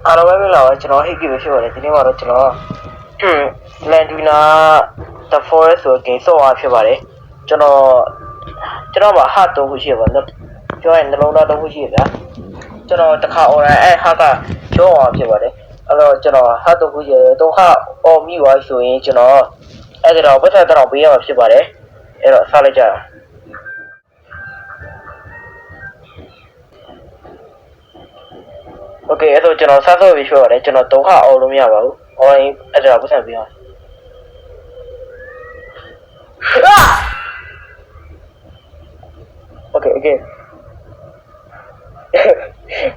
အားလုံးပဲမင်္ဂလာပါကျွန်တော်ဟိတ်ပြီဖြစ်ပါတယ်ဒီနေ့မှာတော့ကျွန်တော်Landuna The Forest ဆိုတဲ့ game ဆော့ရဖြစ်ပါတယ်ကျွန်တော်မှာ heart 3ခုရှိရပါတော့ပြောရင်နှလုံးသား3ခုရှိရဗျာကျွန်တော်တစ်ခါ online heart ကကျောင်းအောင်ဖြစ်ပါတယ်အဲ့တော့ကျွန်တော် heart 3ခုရှိတယ်3ခါ all မိသွားဆိုရင်ကျွန်တော်အဲ့ဒါတော့ပတ်သက်တော့ပေးရမှာဖြစ်ပါတယ်အဲ့တော့ဆက်လိုက်ကြတာโอเคအဲ့တော့ကျွန်တော်စားစောပြီးပြောရတယ်ကျွန်တော်3ခါအောင်လို့မရပါဘူး online အဲ့ဒါပတ်သက်ပေးအောင်Okay.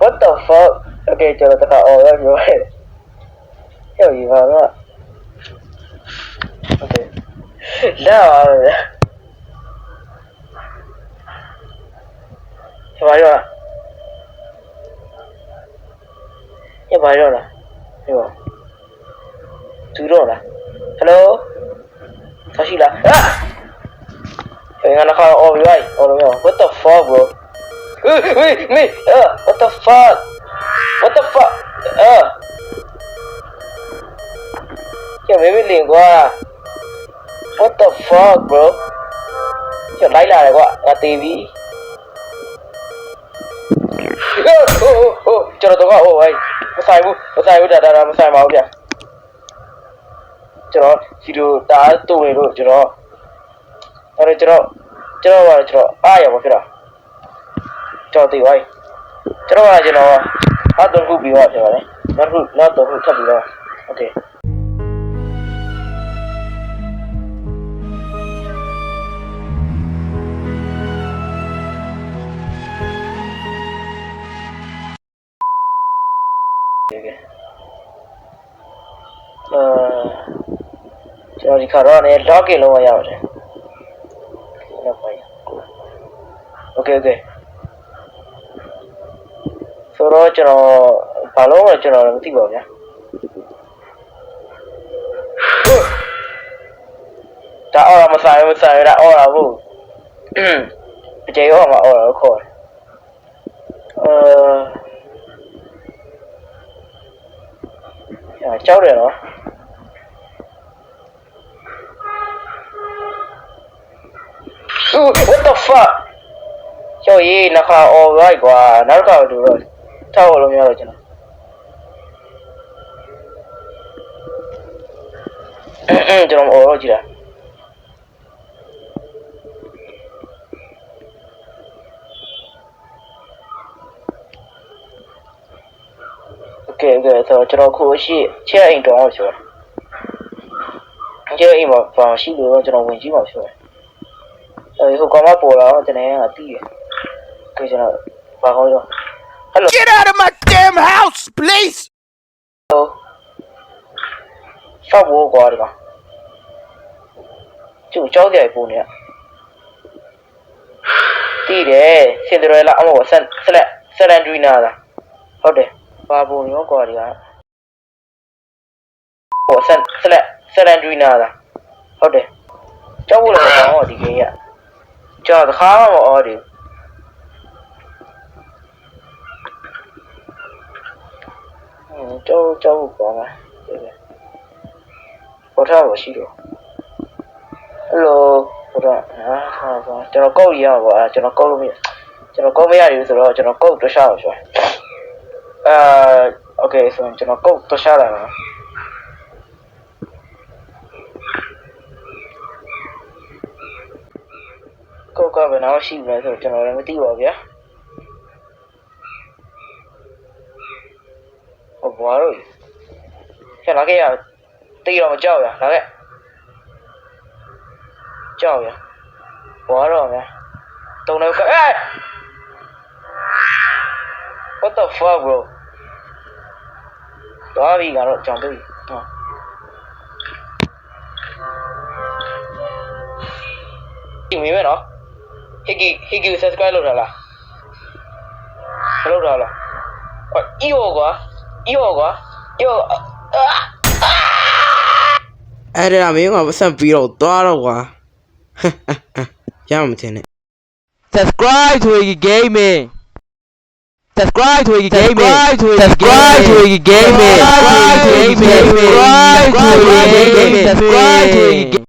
What the fuck? Okay,ကျွန်တော်တခါအော်ရပြောတယ်ဟဲ့ဒီပါတော့ Okay လာပါမယ်ဆရာရောညပါရောလားဟေးပါသူတော့လား Hello မရှိလားငါကတော့ alright what the fuck bro wait what the fuck Yo maybe liền qua what the fuck bro Yo lấy lại quá ngà tivi cho nó tôi có ơi nó sai bút đã nó sai máu kìa cho nó chỉ được đá tù này rồi cho nó rồi cho nó ai à mà cái đó cho tỷ ơi cho nó là cho nó hát tuần hụt bị hoại rồi đấy nó tuần hụt thật bị rồi ok cho nó đi khảo đó này log in luôn rồi nhau rồi ok sau đó cho nó vào lỗ rồi cho nó tiếp vào nhé đã ora mà xài đã ora vô chơi ora mà ora khỏi cháu rồi nó what the fuck cho ý nó khá alright quá nó khá đủ rồi sao luôn nhau rồi chứ nó cho nó alright chứ đã ok thôi cho nó khu chi chia anh đó rồi chứ chia anh mà vào xí được cho nó quên chứ mà chứ hôm qua bố đó cho nên là tí cái cho nó vào thôi rồi hello Get out of my damn house, please. hello sao bố qua được không chủ cháu thì bố nè tí đấy xin rồi là ông sẽ làm gì nào đóဟုတ်တယ်ဘာဘုံရောကွာဒီကဟိုဆက်လန်ဒရီနာလားဟုတ်တယ်ကြောက်ဖို့လည်းကောင်းတော့ဒီကိန်းကကြောက်တခါမှမအော်ဒီကြောက်ကောင်းပါပေါ်ထားပါရှိတော့ဟယ်လိုပေါ်ထားကျွန်တော်ကုတ်ရအောင်ပါကျွန်တော်ကုတ်လို့မရကျွန်တော်ကုတ်မရဘူးဆိုတော့ကျွန်တော်ကုတ်တွှရှားအောင်ဆိုokay ဆိုရင်ကျွန်တော်ကုတ်တွှရှားလာပါကုတ်ကဘယ်တော့ရှိမလဲဆိုတော့ကျွန်တော်လည်းမသိပါဘူးဗျာဟိုဘာလို့ကျလာခဲ့ရတိတော့မကြောက်ရလာခဲ့ကြောက်ရဘာတော့ဗျာတုံတော့ကwhat the fuck bro တော့ပြီကတော့ကြောင်တွေ့ဒီမင်းပဲနော်ဟိကီ subscribe လုပ်တာလားမလုပ်တာလားအီယောကွာအဲ့ဒါမင်းကမဆက်ပြီးတော့သွားတော့ကွာရမှာမထင်နဲ့ Subscribe to Iggy Gaming subscribe to Iggy Gaming subscribe to Iggy Gaming subscribe to Iggy Gaming subscribe to Iggy Gaming